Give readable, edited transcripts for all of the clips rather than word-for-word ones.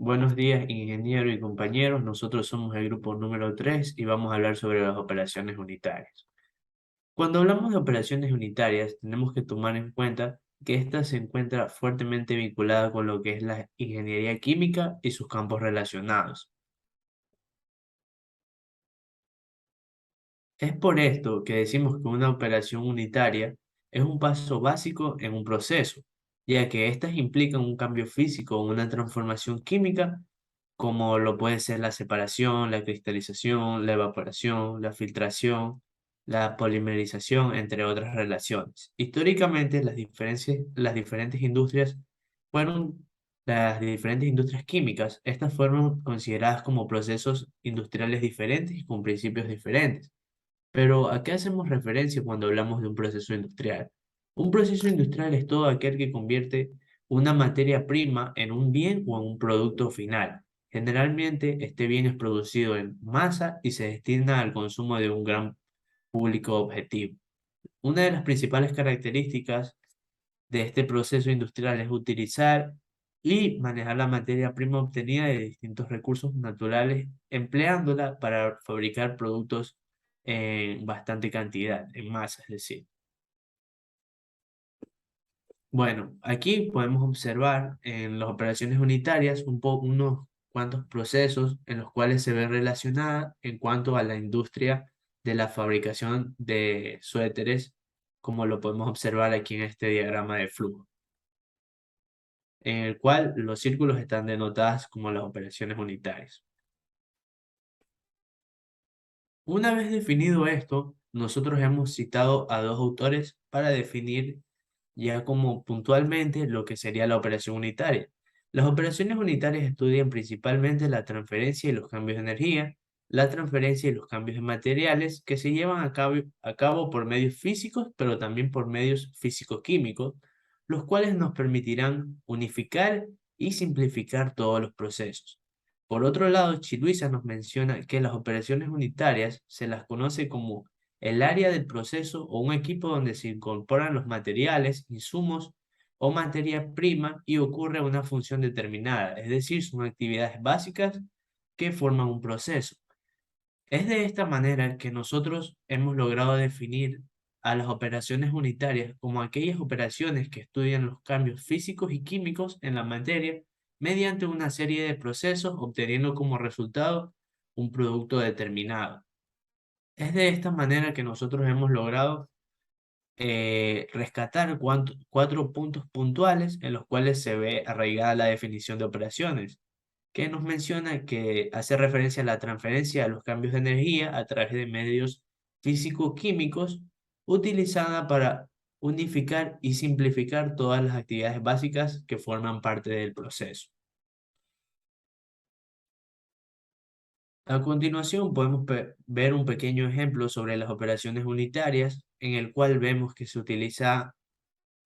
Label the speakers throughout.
Speaker 1: Buenos días, ingeniero y compañeros. Nosotros somos el grupo número 3 y vamos a hablar sobre las operaciones unitarias. Cuando hablamos de operaciones unitarias, tenemos que tomar en cuenta que ésta se encuentra fuertemente vinculada con lo que es la ingeniería química y sus campos relacionados. Es por esto que decimos que una operación unitaria es un paso básico en un proceso, ya que éstas implican un cambio físico o una transformación química como lo puede ser la separación, la cristalización, la evaporación, la filtración, la polimerización, entre otras relaciones. Históricamente, las diferentes industrias fueron las diferentes industrias químicas. Estas fueron consideradas como procesos industriales diferentes y con principios diferentes. Pero, ¿a qué hacemos referencia cuando hablamos de un proceso industrial? Un proceso industrial es todo aquel que convierte una materia prima en un bien o en un producto final. Generalmente, este bien es producido en masa y se destina al consumo de un gran público objetivo. Una de las principales características de este proceso industrial es utilizar y manejar la materia prima obtenida de distintos recursos naturales, empleándola para fabricar productos en bastante cantidad, en masa, es decir. Bueno, aquí podemos observar en las operaciones unitarias unos cuantos procesos en los cuales se ve relacionada en cuanto a la industria de la fabricación de suéteres, como lo podemos observar aquí en este diagrama de flujo, en el cual los círculos están denotadas como las operaciones unitarias. Una vez definido esto, nosotros hemos citado a dos autores para definir ya como puntualmente lo que sería la operación unitaria. Las operaciones unitarias estudian principalmente la transferencia y los cambios de energía, la transferencia y los cambios de materiales que se llevan a cabo por medios físicos, pero también por medios físico-químicos, los cuales nos permitirán unificar y simplificar todos los procesos. Por otro lado, Chiluisa nos menciona que las operaciones unitarias se las conoce como el área del proceso o un equipo donde se incorporan los materiales, insumos o materia prima y ocurre una función determinada, es decir, son actividades básicas que forman un proceso. Es de esta manera que nosotros hemos logrado definir a las operaciones unitarias como aquellas operaciones que estudian los cambios físicos y químicos en la materia mediante una serie de procesos, obteniendo como resultado un producto determinado. Es de esta manera que nosotros hemos logrado rescatar cuatro puntos puntuales en los cuales se ve arraigada la definición de operaciones, que nos menciona que hace referencia a la transferencia de los cambios de energía a través de medios físico-químicos utilizada para unificar y simplificar todas las actividades básicas que forman parte del proceso. A continuación podemos ver un pequeño ejemplo sobre las operaciones unitarias en el cual vemos que se utiliza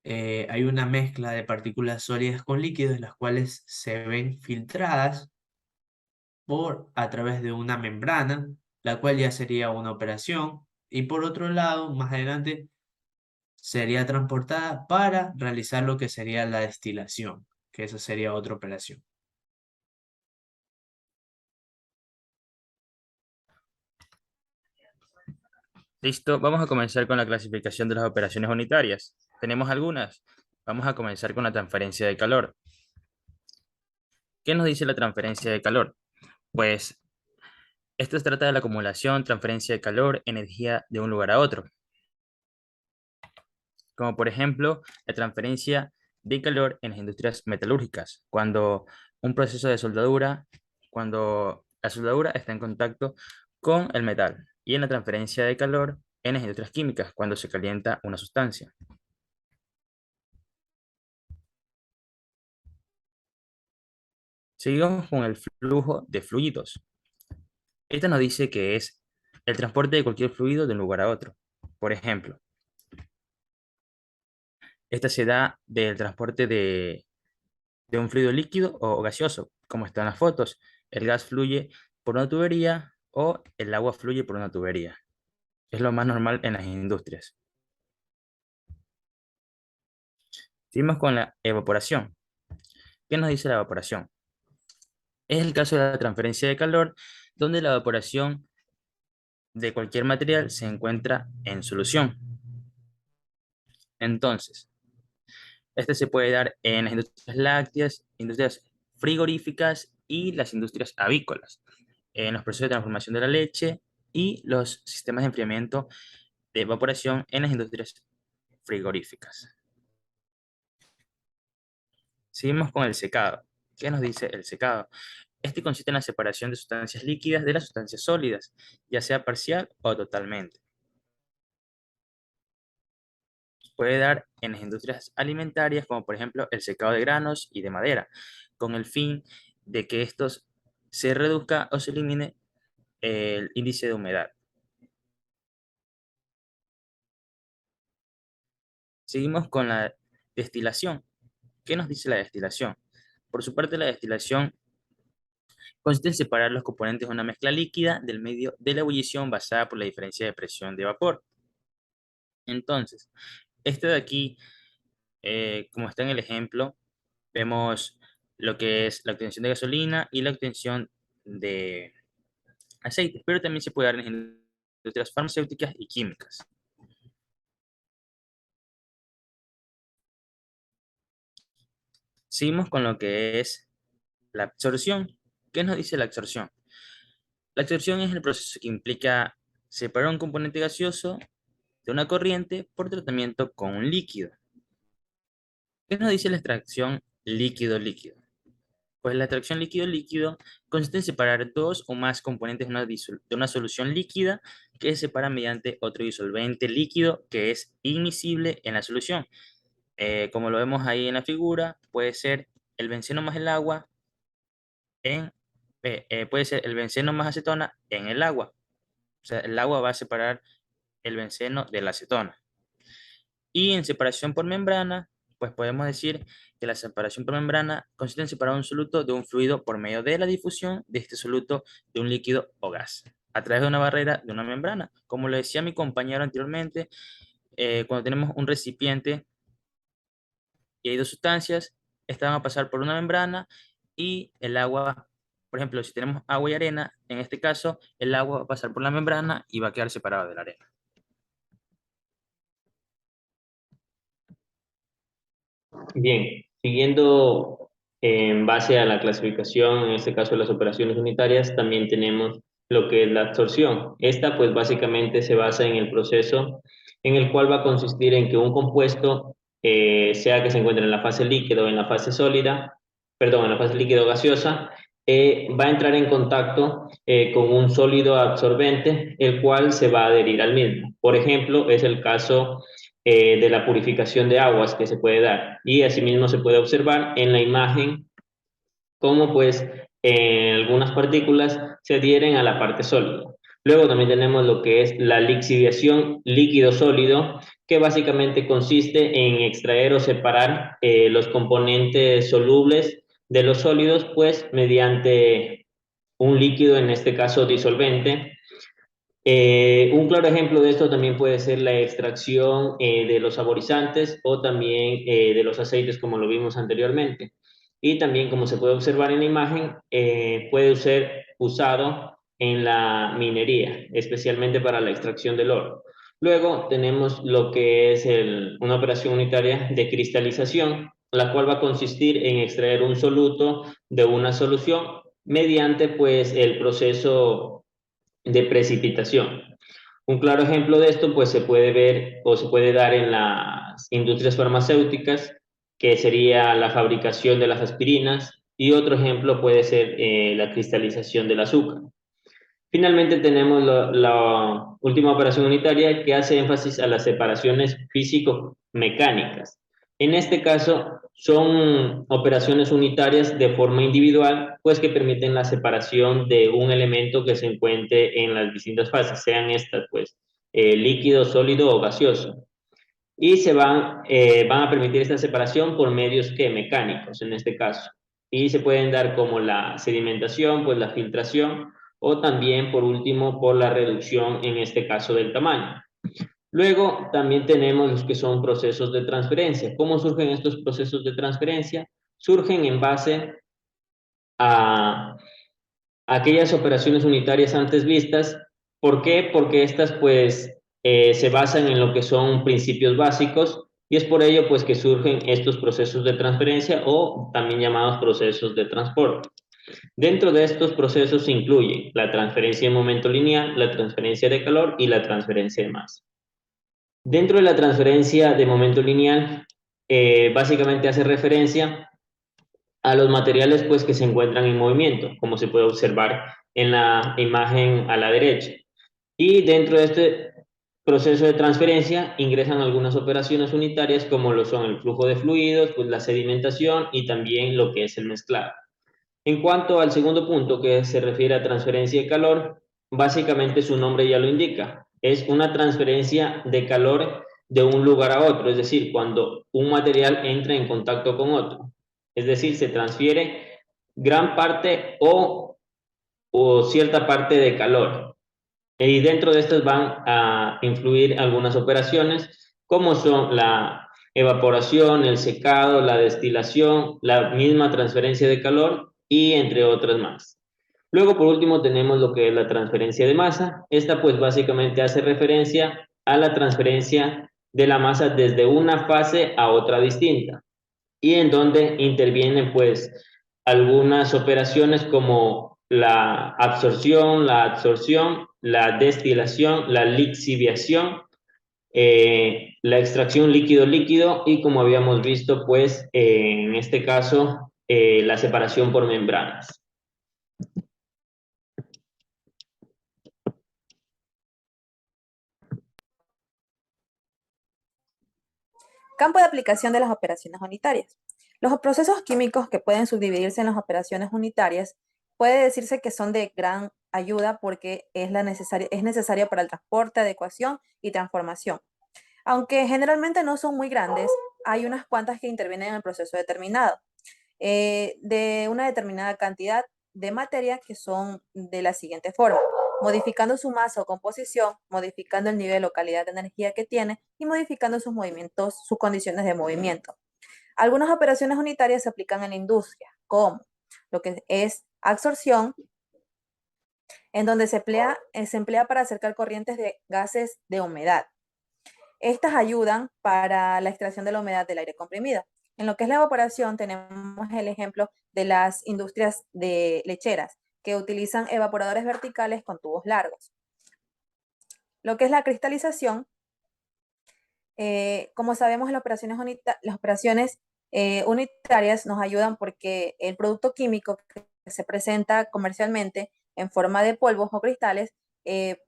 Speaker 1: hay una mezcla de partículas sólidas con líquidos, las cuales se ven filtradas a través de una membrana, la cual ya sería una operación, y por otro lado, más adelante, sería transportada para realizar lo que sería la destilación, que esa sería otra operación.
Speaker 2: Listo, vamos a comenzar con la clasificación de las operaciones unitarias. Tenemos algunas. Vamos a comenzar con la transferencia de calor. ¿Qué nos dice la transferencia de calor? Pues esto se trata de la acumulación, transferencia de calor, energía de un lugar a otro. Como por ejemplo, la transferencia de calor en las industrias metalúrgicas, cuando un proceso de soldadura, cuando la soldadura está en contacto con el metal, y en la transferencia de calor en las industrias químicas, cuando se calienta una sustancia. Seguimos con el flujo de fluidos. Esta nos dice que es el transporte de cualquier fluido de un lugar a otro. Por ejemplo, esta se da del transporte de un fluido líquido o gaseoso, como están las fotos. El gas fluye por una tubería o el agua fluye por una tubería. Es lo más normal en las industrias. Seguimos con la evaporación. ¿Qué nos dice la evaporación? Es el caso de la transferencia de calor, donde la evaporación de cualquier material se encuentra en solución. Entonces, este se puede dar en las industrias lácteas, industrias frigoríficas y las industrias avícolas, en los procesos de transformación de la leche y los sistemas de enfriamiento de evaporación en las industrias frigoríficas. Seguimos con el secado. ¿Qué nos dice el secado? Este consiste en la separación de sustancias líquidas de las sustancias sólidas, ya sea parcial o totalmente. Puede dar en las industrias alimentarias, como por ejemplo el secado de granos y de madera, con el fin de que estos se reduzca o se elimine el índice de humedad. Seguimos con la destilación. ¿Qué nos dice la destilación? Por su parte, la destilación consiste en separar los componentes de una mezcla líquida del medio de la ebullición basada por la diferencia de presión de vapor. Entonces, este de aquí, como está en el ejemplo, vemos lo que es la obtención de gasolina y la obtención de aceites, pero también se puede dar en industrias farmacéuticas y químicas. Seguimos con lo que es la absorción. ¿Qué nos dice la absorción? La absorción es el proceso que implica separar un componente gaseoso de una corriente por tratamiento con un líquido. ¿Qué nos dice la extracción líquido-líquido? Pues la extracción líquido-líquido consiste en separar dos o más componentes de una solución líquida que se separa mediante otro disolvente líquido que es inmiscible en la solución. Como lo vemos ahí en la figura, puede ser el benceno más el agua en, puede ser el benceno más acetona en el agua. O sea, el agua va a separar el benceno de la acetona. Y en separación por membrana, pues podemos decir que la separación por membrana consiste en separar un soluto de un fluido por medio de la difusión de este soluto de un líquido o gas, a través de una barrera de una membrana. Como lo decía mi compañero anteriormente, cuando tenemos un recipiente y hay dos sustancias, estas van a pasar por una membrana y el agua, por ejemplo, si tenemos agua y arena, en este caso, el agua va a pasar por la membrana y va a quedar separada de la arena.
Speaker 3: Bien, siguiendo en base a la clasificación, en este caso de las operaciones unitarias, también tenemos lo que es la absorción. Esta pues básicamente se basa en el proceso en el cual va a consistir en que un compuesto, sea que se encuentre en la fase líquida o en la fase sólida, perdón, en la fase líquido gaseosa, va a entrar en contacto con un sólido absorbente, el cual se va a adherir al mismo. Por ejemplo, es el caso de la purificación de aguas que se puede dar. Y asimismo se puede observar en la imagen cómo pues algunas partículas se adhieren a la parte sólida. Luego también tenemos lo que es la lixiviación líquido-sólido, que básicamente consiste en extraer o separar los componentes solubles de los sólidos, pues mediante un líquido, en este caso disolvente. Un claro ejemplo de esto también puede ser la extracción de los saborizantes o también de los aceites, como lo vimos anteriormente. Y también, como se puede observar en la imagen, puede ser usado en la minería, especialmente para la extracción del oro. Luego tenemos lo que es una operación unitaria de cristalización, la cual va a consistir en extraer un soluto de una solución mediante pues el proceso de precipitación. Un claro ejemplo de esto pues se puede ver o se puede dar en las industrias farmacéuticas, que sería la fabricación de las aspirinas, y otro ejemplo puede ser la cristalización del azúcar. Finalmente tenemos la última operación unitaria, que hace énfasis a las separaciones físico-mecánicas. En este caso son operaciones unitarias de forma individual, pues que permiten la separación de un elemento que se encuentre en las distintas fases, sean estas pues líquido, sólido o gaseoso. Y van a permitir esta separación por medios que mecánicos en este caso. Y se pueden dar como la sedimentación, pues la filtración, o también por último por la reducción en este caso del tamaño. Luego también tenemos los que son procesos de transferencia. ¿Cómo surgen estos procesos de transferencia? Surgen en base a aquellas operaciones unitarias antes vistas. ¿Por qué? Porque estas pues se basan en lo que son principios básicos y es por ello pues que surgen estos procesos de transferencia o también llamados procesos de transporte. Dentro de estos procesos se incluye la transferencia de momento lineal, la transferencia de calor y la transferencia de masa. Dentro de la transferencia de momento lineal, básicamente hace referencia a los materiales pues, que se encuentran en movimiento, como se puede observar en la imagen a la derecha. Y dentro de este proceso de transferencia ingresan algunas operaciones unitarias como lo son el flujo de fluidos, pues la sedimentación y también lo que es el mezclado. En cuanto al segundo punto que se refiere a transferencia de calor, básicamente su nombre ya lo indica. Es una transferencia de calor de un lugar a otro, es decir, cuando un material entra en contacto con otro. Es decir, se transfiere gran parte o cierta parte de calor. Y dentro de estas van a influir algunas operaciones, como son la evaporación, el secado, la destilación, la misma transferencia de calor y entre otras más. Luego, por último, tenemos lo que es la transferencia de masa. Esta pues básicamente hace referencia a la transferencia de la masa desde una fase a otra distinta y en donde intervienen pues algunas operaciones como la absorción, la destilación, la lixiviación, la extracción líquido-líquido y como habíamos visto pues en este caso la separación por membranas.
Speaker 4: Campo de aplicación de las operaciones unitarias. Los procesos químicos que pueden subdividirse en las operaciones unitarias puede decirse que son de gran ayuda porque es necesario para el transporte, adecuación y transformación. Aunque generalmente no son muy grandes, hay unas cuantas que intervienen en el proceso determinado, de una determinada cantidad de materia que son de la siguiente forma: modificando su masa o composición, modificando el nivel o calidad de energía que tiene y modificando sus movimientos, sus condiciones de movimiento. Algunas operaciones unitarias se aplican en la industria, como lo que es absorción, en donde se emplea para acercar corrientes de gases de humedad. Estas ayudan para la extracción de la humedad del aire comprimido. En lo que es la evaporación, tenemos el ejemplo de las industrias de lecheras, que utilizan evaporadores verticales con tubos largos. Lo que es la cristalización, como sabemos, las operaciones unitarias nos ayudan porque el producto químico que se presenta comercialmente en forma de polvos o cristales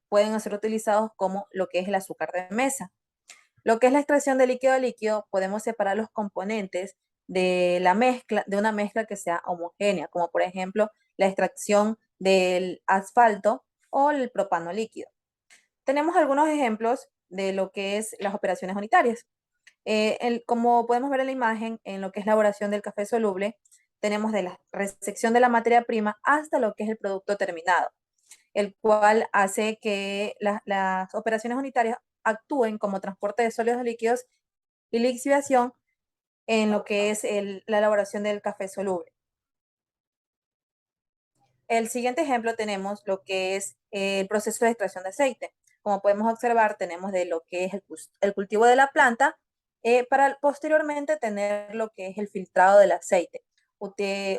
Speaker 4: pueden ser utilizados como lo que es el azúcar de mesa. Lo que es la extracción de líquido a líquido, podemos separar los componentes de una mezcla que sea homogénea, como por ejemplo la extracción del asfalto o el propano líquido. Tenemos algunos ejemplos de lo que es las operaciones unitarias. Como podemos ver en la imagen, en lo que es la elaboración del café soluble, tenemos de la resección de la materia prima hasta lo que es el producto terminado, el cual hace que las operaciones unitarias actúen como transporte de sólidos líquidos y lixiviación en lo que es la elaboración del café soluble. El siguiente ejemplo tenemos lo que es el proceso de extracción de aceite. Como podemos observar, tenemos de lo que es el cultivo de la planta para posteriormente tener lo que es el filtrado del aceite,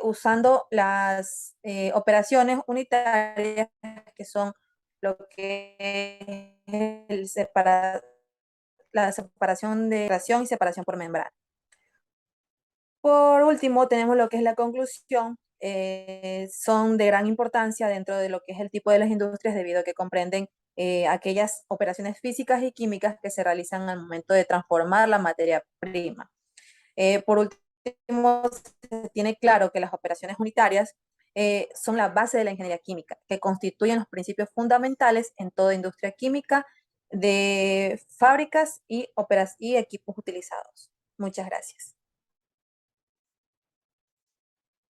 Speaker 4: usando las operaciones unitarias que son lo que es la separación de extracción y separación por membrana. Por último, tenemos lo que es la conclusión. Son de gran importancia dentro de lo que es el tipo de las industrias debido a que comprenden aquellas operaciones físicas y químicas que se realizan al momento de transformar la materia prima. Por último, se tiene claro que las operaciones unitarias son la base de la ingeniería química, que constituyen los principios fundamentales en toda industria química de fábricas y equipos utilizados. Muchas gracias.